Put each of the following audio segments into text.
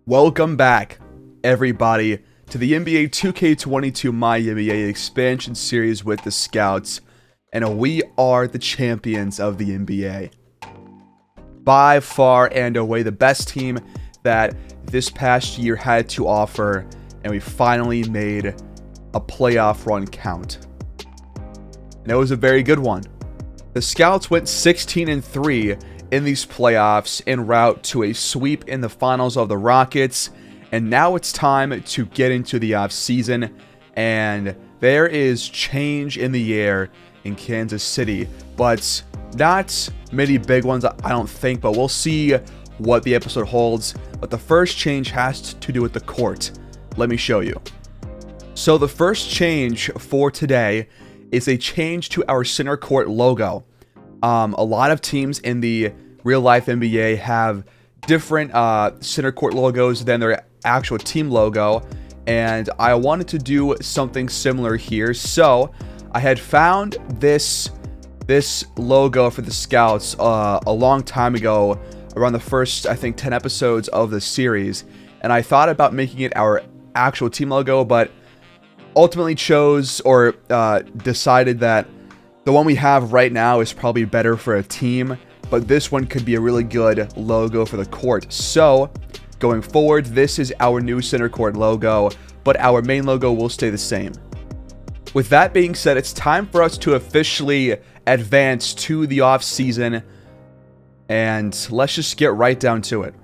Welcome back, everybody, to the NBA 2K22 MyNBA expansion series with the Scouts, and we are the champions of the NBA. By far and away the best team that this past year had to offer, and we finally made a playoff run count. And it was a very good one. The Scouts went 16-3 in these playoffs en route to a sweep in the finals of the Rockets, and now it's time to get into the offseason, and there is change in the air in Kansas City, but not many big ones, I don't think, but we'll see what the episode holds. But the first change has to do with the court. Let me show you. So the first change for today is a change to our center court logo. A lot of teams in the real life NBA have different center court logos than their actual team logo, and I wanted to do something similar here. So I had found this logo for the Scouts a long time ago, around the first, I think, 10 episodes of the series, and I thought about making it our actual team logo, but ultimately chose or decided that the one we have right now is probably better for a team, but this one could be a really good logo for the court. So going forward, this is our new center court logo, but our main logo will stay the same. With that being said, it's time for us to officially advance to the off season, and let's just get right down to it.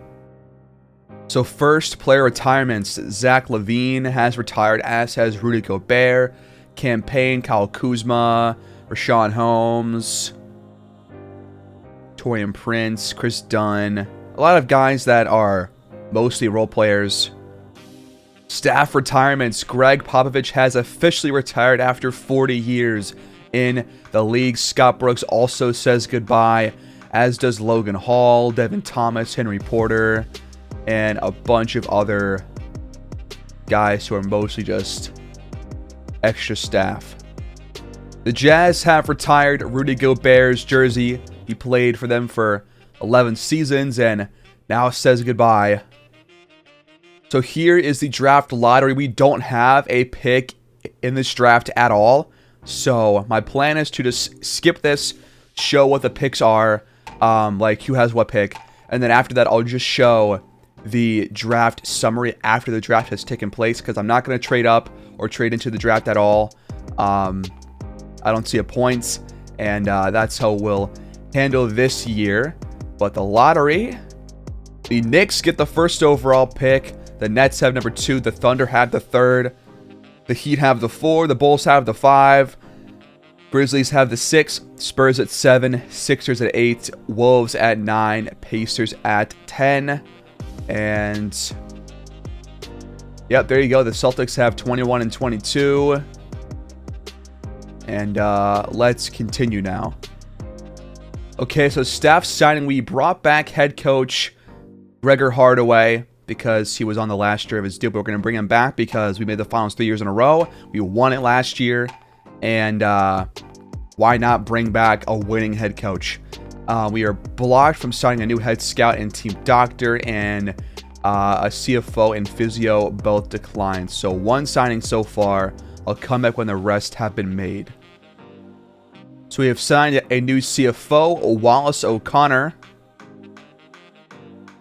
So first, player retirements. Zach LaVine has retired, as has Rudy Gobert, Campaign, Kyle Kuzma, Rashawn Holmes, Taurean Prince, Chris Dunn. A lot of guys that are mostly role players. Staff retirements. Greg Popovich has officially retired after 40 years in the league. Scott Brooks also says goodbye, as does Logan Hall, Devin Thomas, Henry Porter, and a bunch of other guys who are mostly just extra staff. The Jazz have retired Rudy Gobert's jersey. He played for them for 11 seasons and now says goodbye. So here is the draft lottery. We don't have a pick in this draft at all. So my plan is to just skip this, show what the picks are, like who has what pick, and then after that I'll just show the draft summary after the draft has taken place, because I'm not going to trade up or trade into the draft at all. I don't see a point, and that's how we'll handle this year. But the lottery, the Knicks get the first overall pick, the Nets have number 2, the Thunder have the 3rd, the Heat have the 4, the Bulls have the 5, Grizzlies have the 6, Spurs at 7, Sixers at 8, Wolves at 9, Pacers at 10, and yep, there you go. The Celtics have 21 and 22. And let's continue now. Okay, so staff signing. We brought back head coach Gregor Hardaway because he was on the last year of his deal. But we're going to bring him back because we made the finals 3 years in a row. We won it last year. And why not bring back a winning head coach? We are blocked from signing a new head scout and team doctor, and a CFO and physio both declined. So one signing so far. I'll come back when the rest have been made. So we have signed a new CFO, Wallace O'Connor.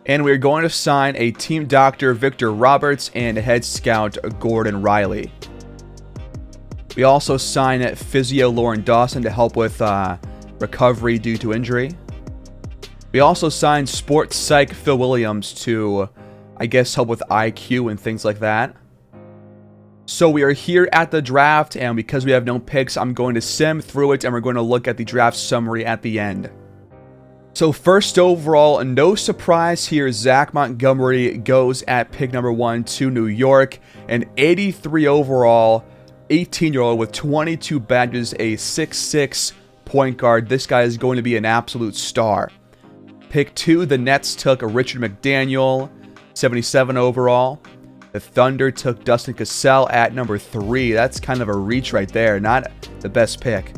And we're going to sign a team doctor, Victor Roberts, and a head scout, Gordon Riley. We also signed physio Lauren Dawson to help with recovery due to injury. We also signed sports psych Phil Williams to, I guess, help with IQ and things like that. So we are here at the draft, and because we have no picks, I'm going to sim through it, and we're going to look at the draft summary at the end. So first overall, no surprise here, Zach Montgomery goes at pick number 1 to New York. An 83 overall, 18-year-old with 22 badges, a 6'6" point guard. This guy is going to be an absolute star. Pick 2, the Nets took Richard McDaniel, 77 overall. The Thunder took Dustin Cassell at number 3. That's kind of a reach right there. Not the best pick.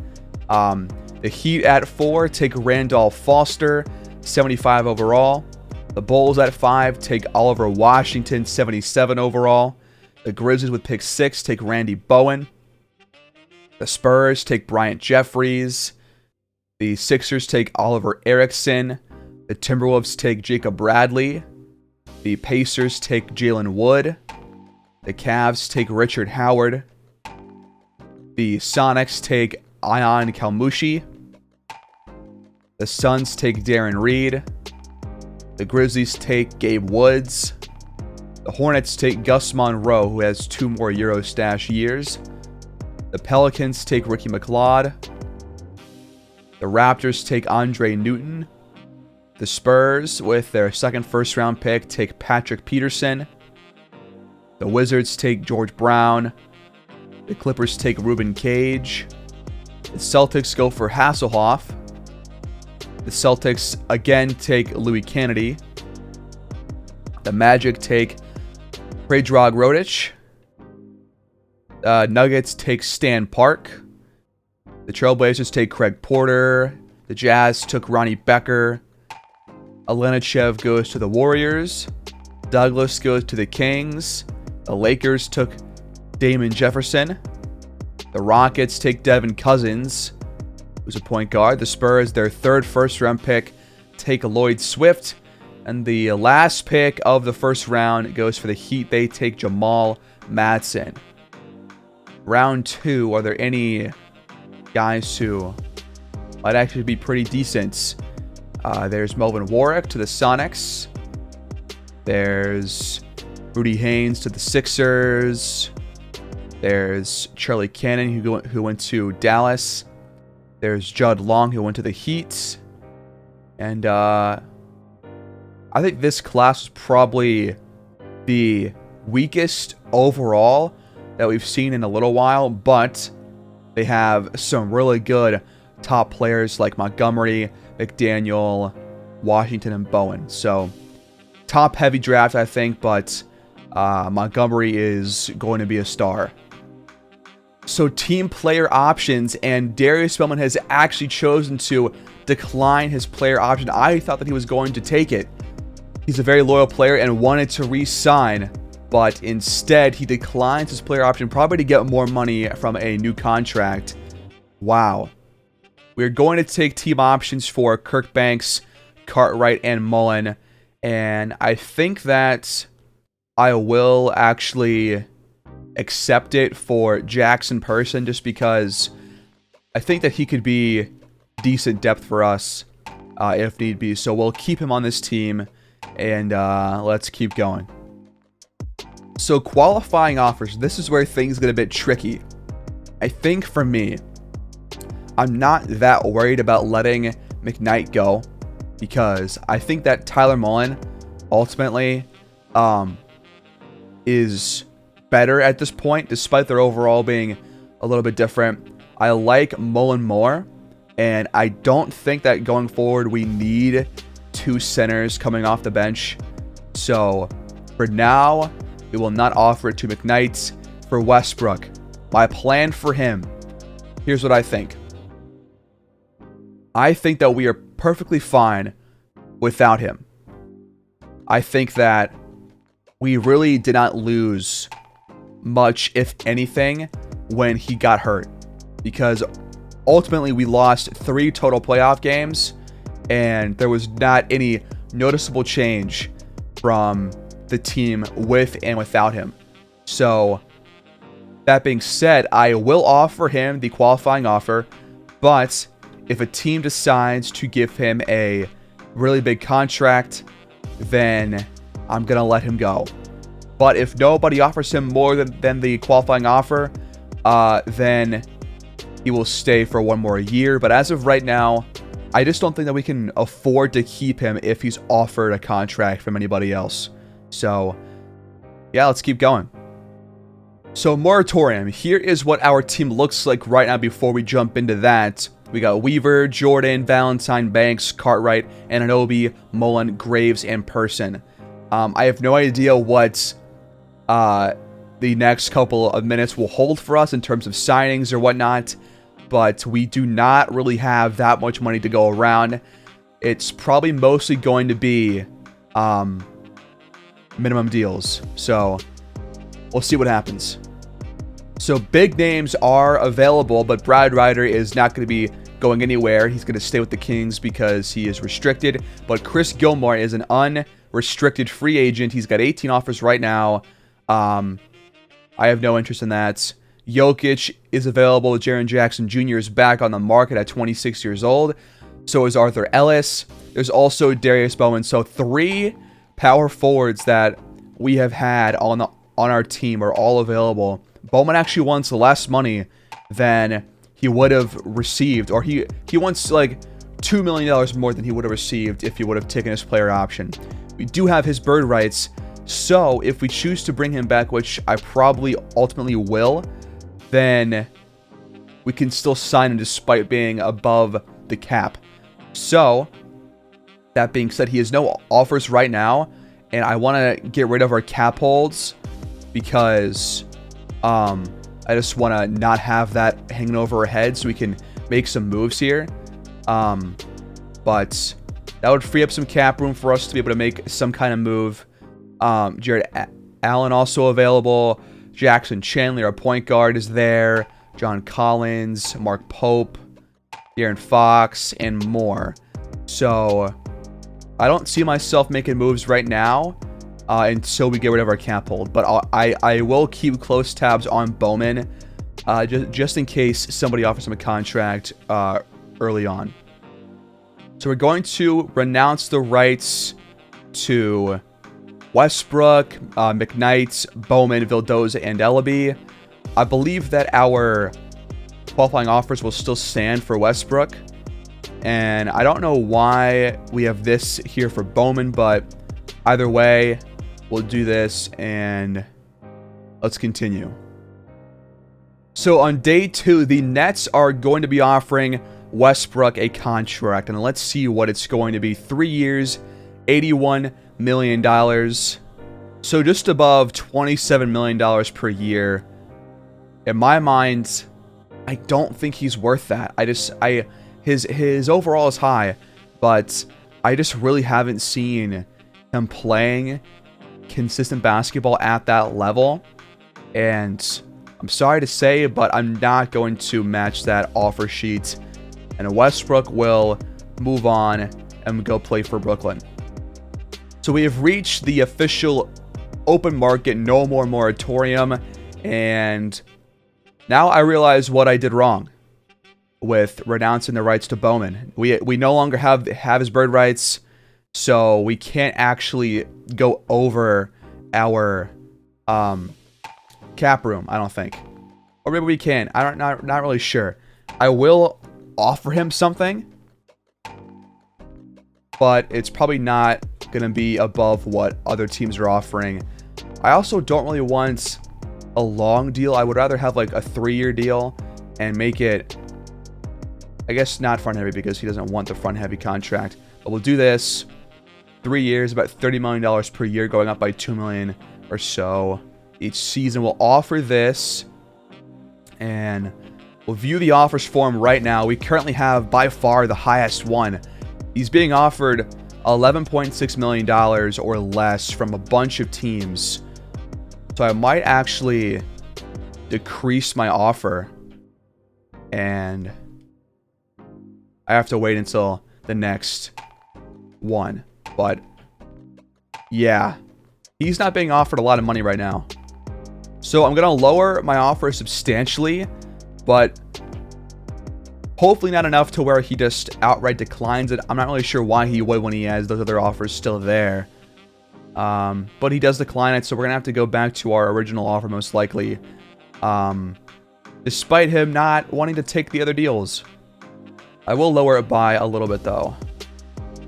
The Heat at 4 take Randolph Foster, 75 overall. The Bulls at 5 take Oliver Washington, 77 overall. The Grizzlies with pick 6 take Randy Bowen. The Spurs take Bryant Jeffries. The Sixers take Oliver Erickson. The Timberwolves take Jacob Bradley. The Pacers take Jalen Wood. The Cavs take Richard Howard. The Sonics take Ion Kalmushi. The Suns take Darren Reed. The Grizzlies take Gabe Woods. The Hornets take Gus Monroe, who has 2 more Eurostash years. The Pelicans take Ricky McLeod. The Raptors take Andre Newton. The Spurs, with their second first-round pick, take Patrick Peterson. The Wizards take George Brown. The Clippers take Ruben Cage. The Celtics go for Hasselhoff. The Celtics again take Louis Kennedy. The Magic take Predrag Rodic. Nuggets take Stan Park. The Trailblazers take Craig Porter. The Jazz took Ronnie Becker. Alenichev goes to the Warriors. Douglas goes to the Kings. The Lakers took Damon Jefferson. The Rockets take Devin Cousins, who's a point guard. The Spurs, their third first-round pick, take Lloyd Swift. And the last pick of the first round goes for the Heat. They take Jamal Madsen. Round 2, are there any guys who might actually be pretty decent? There's Melvin Warwick to the Sonics. There's Rudy Haynes to the Sixers. There's Charlie Cannon, who went to Dallas. There's Judd Long, who went to the Heat. And I think this class is probably the weakest overall that we've seen in a little while, but they have some really good top players like Montgomery, McDaniel, Washington, and Bowen. So, top heavy draft, I think, but Montgomery is going to be a star. So, team player options, and Darius Spellman has actually chosen to decline his player option. I thought that he was going to take it. He's a very loyal player and wanted to re-sign, but instead he declines his player option, probably to get more money from a new contract. Wow. We're going to take team options for Kirk Banks, Cartwright, and Mullen, and I think that I will actually accept it for Jackson Person, just because I think that he could be decent depth for us if need be. So we'll keep him on this team, and let's keep going. So qualifying offers, this is where things get a bit tricky. I think for me, I'm not that worried about letting McKnight go, because I think that Tyler Mullen ultimately is better at this point, despite their overall being a little bit different. I like Mullen more, and I don't think that going forward we need 2 centers coming off the bench. So for now, we will not offer it to McKnight. For Westbrook, my plan for him, here's what I think. I think that we are perfectly fine without him. I think that we really did not lose much, if anything, when he got hurt, because ultimately we lost 3 total playoff games, and there was not any noticeable change from the team with and without him. So that being said, I will offer him the qualifying offer, but if a team decides to give him a really big contract, then I'm going to let him go. But if nobody offers him more than the qualifying offer, then he will stay for 1 more year. But as of right now, I just don't think that we can afford to keep him if he's offered a contract from anybody else. So, yeah, let's keep going. So, moratorium. Here is what our team looks like right now before we jump into that. We got Weaver, Jordan, Valentine, Banks, Cartwright, Anunoby, Mullen, Graves, and Person. I have no idea what the next couple of minutes will hold for us in terms of signings or whatnot, but we do not really have that much money to go around. It's probably mostly going to be minimum deals. So we'll see what happens. So big names are available, but Brad Ryder is not going to be going anywhere. He's going to stay with the Kings because he is restricted. But Chris Gilmore is an unrestricted free agent. He's got 18 offers right now. I have no interest in that. Jokic is available. Jaren Jackson Jr. is back on the market at 26 years old. So is Arthur Ellis. There's also Darius Bowman. So 3 power forwards that we have had on our team are all available. Bowman actually wants less money than he would have received, or he wants like $2 million more than he would have received if he would have taken his player option. We do have his bird rights, so if we choose to bring him back, which I probably ultimately will, then we can still sign him despite being above the cap. So that being said, he has no offers right now, and I want to get rid of our cap holds because I just want to not have that hanging over our head so we can make some moves here. But that would free up some cap room for us to be able to make some kind of move. Jared Allen also available. Jackson Chandler, our point guard, is there. John Collins, Mark Pope, De'Aaron Fox, and more. So I don't see myself making moves right now until we get rid of our cap hold. But I will keep close tabs on Bowman just in case somebody offers him a contract early on. So we're going to renounce the rights to Westbrook, McKnight, Bowman, Vildoza, and Ellaby. I believe that our qualifying offers will still stand for Westbrook. And I don't know why we have this here for Bowman, but either way, we'll do this and let's continue. So on day 2, the Nets are going to be offering Westbrook a contract, and let's see what it's going to be. 3 years, $81 million. So just above $27 million per year. In my mind, I don't think he's worth that. His overall is high, but I just really haven't seen him playing consistent basketball at that level. And I'm sorry to say, but I'm not going to match that offer sheet. And Westbrook will move on and go play for Brooklyn. So we have reached the official open market, no more moratorium. And now I realize what I did wrong with renouncing the rights to Bowman. We no longer have his bird rights, so we can't actually go over our cap room, I don't think. Or maybe we can. Not really sure. I will offer him something, but it's probably not going to be above what other teams are offering. I also don't really want a long deal. I would rather have like a 3-year deal and make it, I guess, not front heavy because he doesn't want the front heavy contract. But we'll do this 3 years, about $30 million per year, going up by $2 million or so each season. We'll offer this and we'll view the offers form right now. We currently have by far the highest one. He's being offered $11.6 million or less from a bunch of teams. So I might actually decrease my offer, and I have to wait until the next one. But yeah, he's not being offered a lot of money right now. So I'm going to lower my offer substantially, but hopefully not enough to where he just outright declines it. I'm not really sure why he would when he has those other offers still there. But he does decline it, so we're going to have to go back to our original offer most likely. Despite him not wanting to take the other deals. I will lower it by a little bit though,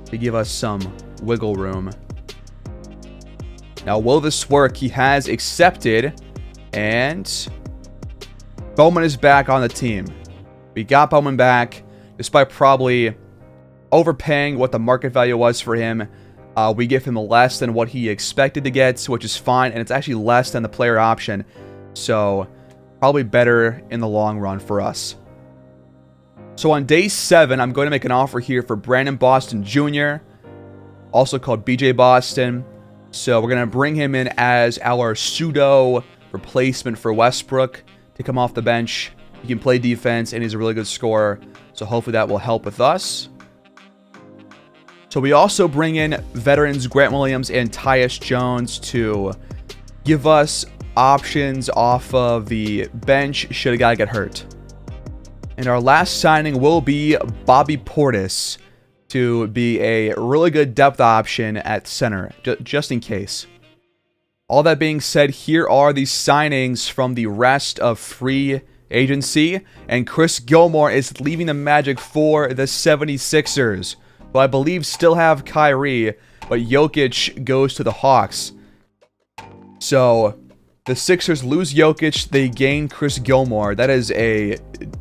to give us some wiggle room. Now, will this work? He has accepted, and Bowman is back on the team. We got Bowman back, despite probably overpaying what the market value was for him. We give him less than what he expected to get, which is fine, and it's actually less than the player option. So, probably better in the long run for us. So on day 7, I'm going to make an offer here for Brandon Boston Jr. also called BJ Boston. So we're going to bring him in as our pseudo replacement for Westbrook to come off the bench. He can play defense, and he's a really good scorer. So hopefully that will help with us. So we also bring in veterans Grant Williams and Tyus Jones to give us options off of the bench should a guy get hurt. And our last signing will be Bobby Portis to be a really good depth option at center, just in case. All that being said, here are the signings from the rest of free agency. And Chris Gilmore is leaving the Magic for the 76ers, who I believe still have Kyrie, but Jokic goes to the Hawks. So the Sixers lose Jokic, they gain Chris Gilmore. That is a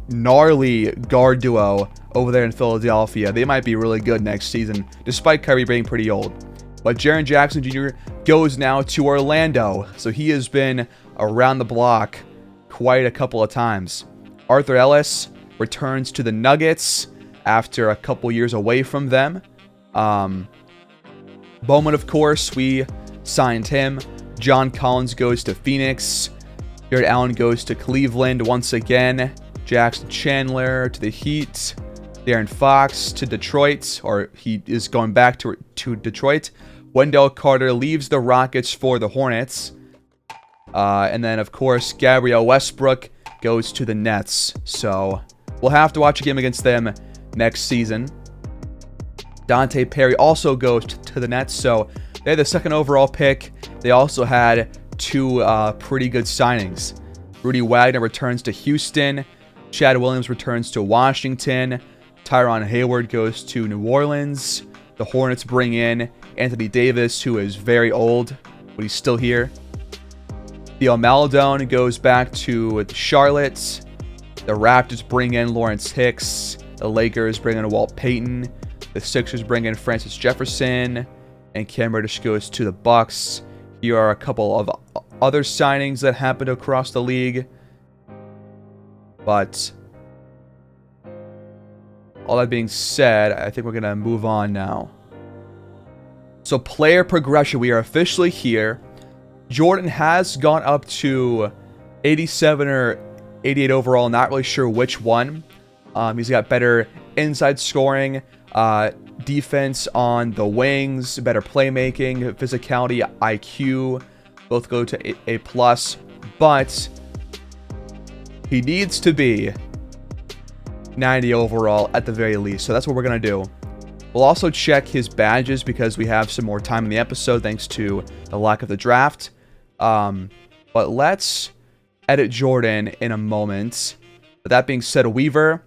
gnarly guard duo over there in Philadelphia. They might be really good next season, despite Kyrie being pretty old. But Jaren Jackson Jr. goes now to Orlando, so he has been around the block quite a couple of times. Arthur Ellis returns to the Nuggets after a couple years away from them. Bowman, of course, we signed him. John Collins goes to Phoenix. Jared Allen goes to Cleveland once again. Jackson Chandler to the Heat. De'Aaron Fox to Detroit, or he is going back to Detroit. Wendell Carter leaves the Rockets for the Hornets. And then, of course, Gabriel Westbrook goes to the Nets. So we'll have to watch a game against them next season. Dante Perry also goes to the Nets. So they had the second overall pick. They also had two pretty good signings. Rudy Wagner returns to Houston. Chad Williams returns to Washington. Tyron Hayward goes to New Orleans. The Hornets bring in Anthony Davis, who is very old, but he's still here. Theo Maledon goes back to Charlotte. The Raptors bring in Lawrence Hicks. The Lakers bring in Walt Payton. The Sixers bring in Francis Jefferson. And Cam Reddish goes to the Bucks. Here are a couple of other signings that happened across the league. But all that being said, I think we're going to move on now. So player progression, we are officially here. Jordan has gone up to 87 or 88 overall, not really sure which one. He's got better inside scoring, defense on the wings, better playmaking, physicality, IQ, both go to A+, but he needs to be 90 overall at the very least. So that's what we're going to do. We'll also check his badges because we have some more time in the episode thanks to the lack of the draft. But let's edit Jordan in a moment. But that being said, Weaver,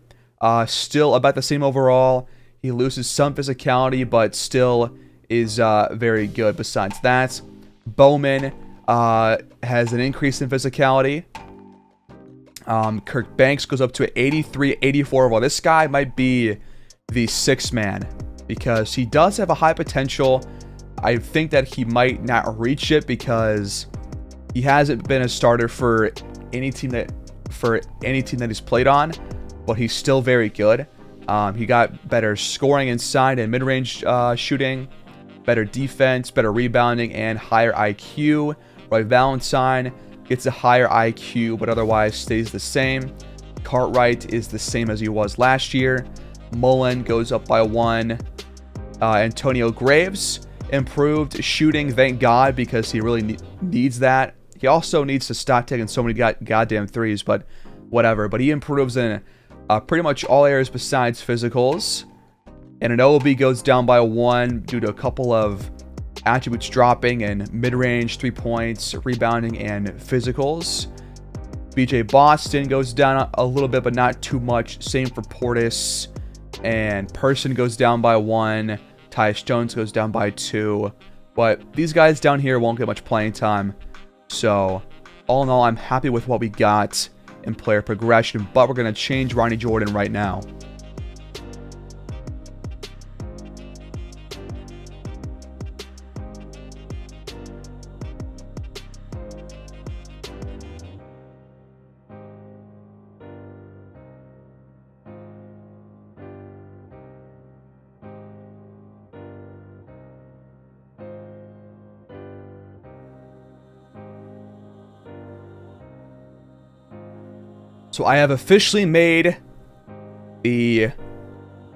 still about the same overall. He loses some physicality, but still is very good besides that. Bowman has an increase in physicality. Kirk Banks goes up to 83, 84 overall. This guy might be the sixth man because he does have a high potential. I think that he might not reach it because he hasn't been a starter for any team that he's played on, but he's still very good. He got better scoring inside and mid-range shooting, better defense, better rebounding, and higher IQ. Roy Valentine gets a higher IQ, but otherwise stays the same. Cartwright is the same as he was last year. Mullen goes up by 1. Antonio Graves improved shooting, thank God, because he really needs that. He also needs to stop taking so many goddamn threes, but whatever. But he improves in pretty much all areas besides physicals. And an OB goes down by 1 due to a couple of attributes dropping and mid-range, 3 points, rebounding, and physicals. BJ Boston goes down a little bit, but not too much. Same for Portis. And Person goes down by 1. Tyus Jones goes down by 2. But these guys down here won't get much playing time. So, all in all, I'm happy with what we got in player progression. But we're going to change Ronnie Jordan right now. So I have officially made the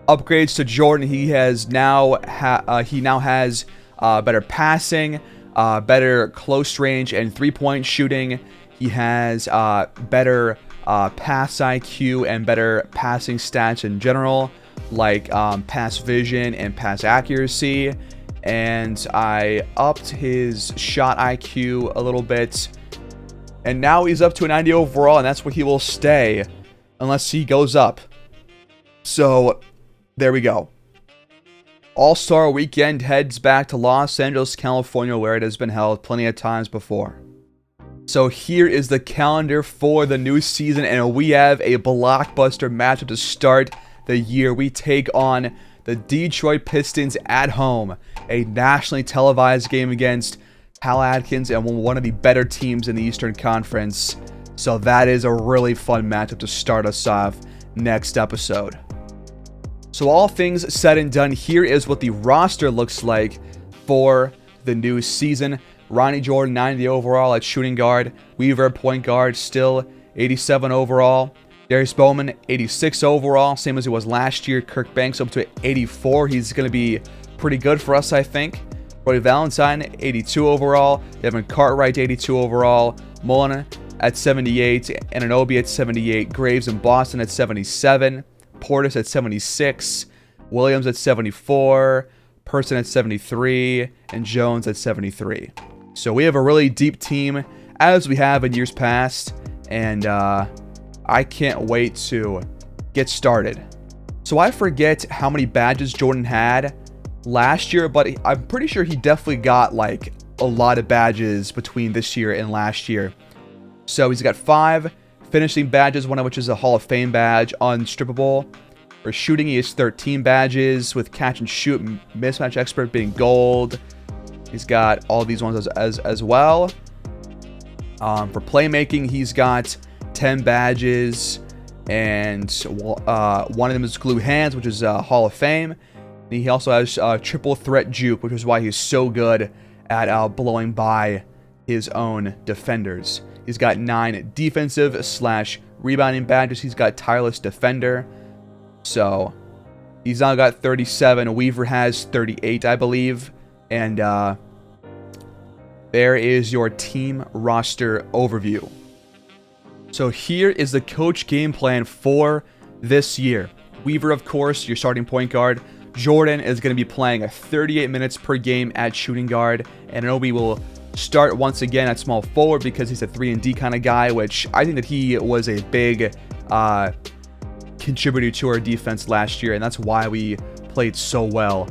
upgrades to Jordan. He has now has better passing, better close range and 3-point shooting. He has better pass IQ and better passing stats in general, like pass vision and pass accuracy. And I upped his shot IQ a little bit. And now he's up to a 90 overall, and that's where he will stay unless he goes up. So there we go. All-Star Weekend heads back to Los Angeles, California, where it has been held plenty of times before. So here is the calendar for the new season, and we have a blockbuster matchup to start the year. We take on the Detroit Pistons at home, a nationally televised game against Hal Atkins and one of the better teams in the Eastern Conference. So that is a really fun matchup to start us off next episode. So all things said and done, here is what the roster looks like for the new season. Ronnie Jordan, 90 overall at shooting guard. Weaver, point guard, still 87 overall. Darius Bowman, 86 overall, same as he was last year. Kirk Banks up to 84. He's going to be pretty good for us, I think. Brody Valentine, 82 overall. Devin Cartwright, 82 overall. Mullen at 78. Anunoby at 78. Graves in Boston at 77. Portis at 76. Williams at 74. Person at 73. And Jones at 73. So we have a really deep team, as we have in years past. And I can't wait to get started. So I forget how many badges Jordan had last year, but I'm pretty sure he definitely got like a lot of badges between this year and last year. So he's got 5 finishing badges, one of which is a Hall of Fame badge, unstrippable. For shooting, he has 13 badges, with catch and shoot, mismatch expert being gold. He's got all these ones as well. For playmaking, he's got 10 badges, and one of them is glue hands, which is Hall of Fame. And he also has triple threat juke, which is why he's so good at blowing by his own defenders. He's got 9 defensive/rebounding badges. He's got tireless defender. So he's now got 37. Weaver has 38, I believe. And there is your team roster overview. So here is the coach game plan for this year. Weaver, of course, your starting point guard. Jordan is going to be playing 38 minutes per game at shooting guard. And Anunoby will start once again at small forward because he's a 3-and-D kind of guy, which I think that he was a big contributor to our defense last year, and that's why we played so well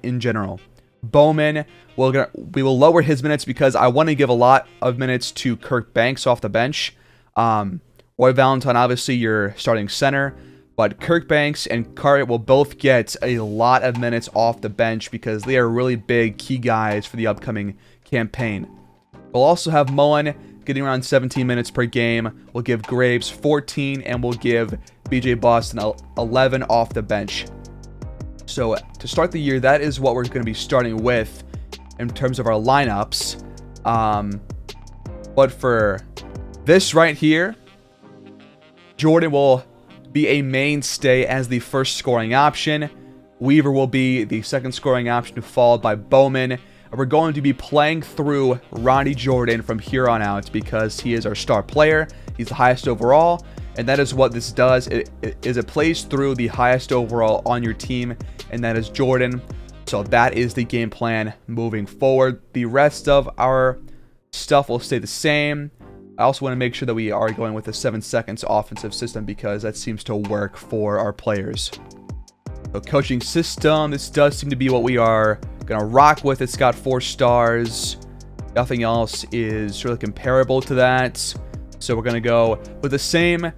in general. Bowman, we will lower his minutes because I want to give a lot of minutes to Kirk Banks off the bench. Roy Valentine, obviously your starting center, but Kirk Banks and Cartwright will both get a lot of minutes off the bench because they are really big key guys for the upcoming campaign. We'll also have Mullen getting around 17 minutes per game. We'll give Graves 14, and we'll give BJ Boston 11 off the bench. So to start the year, that is what we're going to be starting with in terms of our lineups. But for this right here, Jordan will be a mainstay as the first scoring option. Weaver will be the second scoring option, followed by Bowman. And we're going to be playing through Ronnie Jordan from here on out because he is our star player. He's the highest overall, and that is what this does. It plays through the highest overall on your team, and that is Jordan. So that is the game plan moving forward. The rest of our stuff will stay the same. I also want to make sure that we are going with a 7 seconds offensive system because that seems to work for our players. So coaching system, this does seem to be what we are going to rock with. It's got 4 stars. Nothing else is really comparable to that. So we're going to go with the same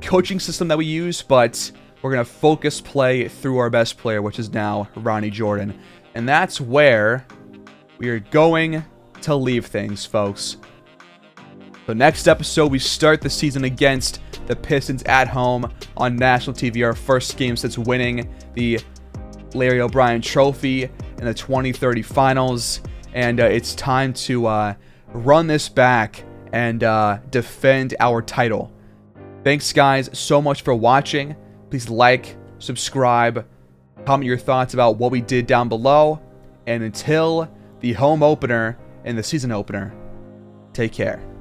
coaching system that we use, but we're going to focus play through our best player, which is now Ronnie Jordan. And that's where we are going to leave things, folks. So next episode, we start the season against the Pistons at home on national TV. Our first game since winning the Larry O'Brien Trophy in the 2030 finals. And it's time to run this back and defend our title. Thanks, guys, so much for watching. Please like, subscribe, comment your thoughts about what we did down below. And until the home opener and the season opener, take care.